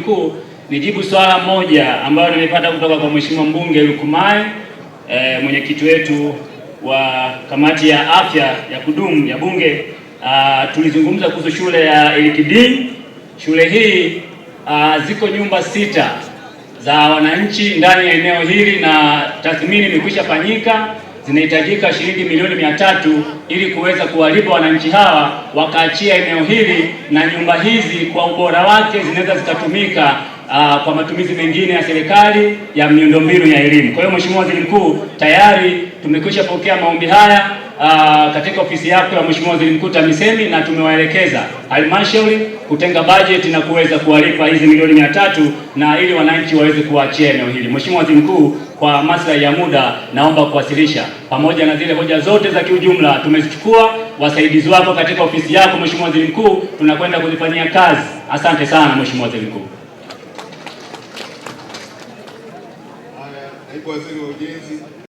Mkuu, nijibu swala moja ambayo nimepata kutoka kwa Mheshimiwa Mbunge Lukumai, mwenyekiti wetu wa kamati ya afya ya kudumu ya Bunge. Tulizungumza kuhusu shule ya Elkidin. Shule hii ziko nyumba 6 za wananchi ndani ya eneo hili na tathmini imekwisha fanyika. Zinahitajika shilingi milioni 300 ili kuweza kuwalipa wananchi hawa wakaachia eneo hili, na nyumba hizi kwa ubora wake zinaweza zikatumika kwa matumizi mengine ya serikali ya miundombinu ya elimu. Kwa hiyo Mheshimiwa Waziri Mkuu, tayari tumekwisha pokea maombi haya katika ofisi yako ya Mheshimiwa Waziri Mkuu TAMISEMI, na tumewaelekeza halmashauri kutenga bajeti na kuweza kuwalipa hizi milioni 300 na ili wananchi waweze kuachia eneo hili. Mheshimiwa Waziri Mkuu, kwa maslahi ya muda naomba kuwasilisha pamoja na zile hoja zote za kiujumla tumezichukua. Wasaidizi wako katika ofisi yako Mheshimiwa Waziri Mkuu, tunakwenda kuzifanyia kazi. Asante sana Mheshimiwa Waziri Mkuu. Naibu Waziri wa Ujenzi.